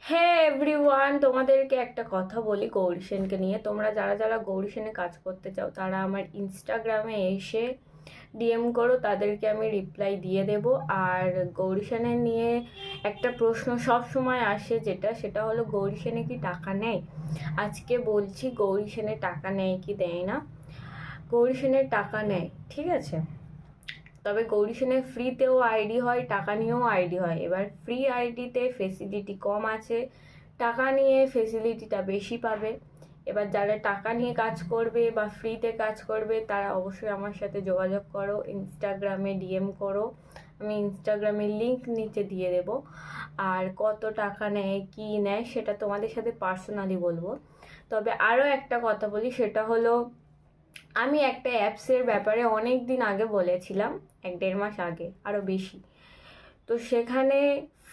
হ্যাঁ এভরিওয়ান, তোমাদেরকে একটা কথা বলি গৌরী সেনকে নিয়ে। তোমরা যারা যারা গৌরী সেনে কাজ করতে চাও তারা আমার ইনস্টাগ্রামে এসে ডিএম করো, তাদেরকে আমি রিপ্লাই দিয়ে দেব। আর গৌরী সেনের নিয়ে একটা প্রশ্ন সব সময় আসে, সেটা হলো গৌরী সেনে কি টাকা নেয়। আজকে বলছি গৌরী সেনে টাকা নেয় কি দেয় না। গৌরী সেনের টাকা নেয়, ঠিক আছে। তবে গৌরী সেনের ফ্রিতেও আইডি হয়, টাকা নিয়েও আইডি হয়। এবার ফ্রি আইডিতে ফেসিলিটি কম আছে, টাকা নিয়ে ফেসিলিটিটা বেশি পাবে। এবার যারা টাকা নিয়ে কাজ করবে বা ফ্রিতে কাজ করবে তারা অবশ্যই আমার সাথে যোগাযোগ করো, ইনস্টাগ্রামে ডিএম করো। আমি ইনস্টাগ্রামের লিঙ্ক নিচে দিয়ে দেব। আর কত টাকা নেয় কি নেয় সেটা তোমাদের সাথে পার্সোনালি বলবো। তবে আরও একটা কথা বলি, সেটা হলো আমি একটা অ্যাপসের ব্যাপারে অনেক দিন আগে বলেছিলাম, 1-1.5 মাস আগে, আরও বেশি। তো সেখানে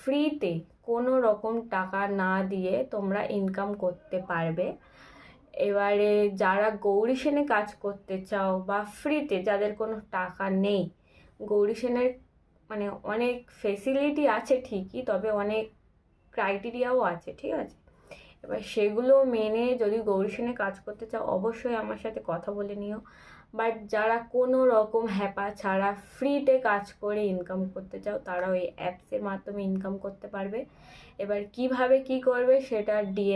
ফ্রিতে কোনো রকম টাকা না দিয়ে তোমরা ইনকাম করতে পারবে। এবারে যারা গৌরী সেনে কাজ করতে চাও বা ফ্রিতে, যাদের কোনো টাকা নেই, গৌরী সেনের মানে অনেক ফেসিলিটি আছে ঠিকই, তবে অনেক ক্রাইটেরিয়াও আছে, ঠিক আছে। এবার সেগুলো মেনে যদি গৌরী সেনে কাজ করতে চাও অবশ্যই আমার সাথে কথা বলে নিও। বাট যারা কোনো রকম হ্যাপা ছাড়া ফ্রিতে কাজ করে ইনকাম করতে চাও তারা ওই অ্যাপসের মাধ্যমে ইনকাম করতে পারবে। এবার কিভাবে কি করবে সেটা ডিএম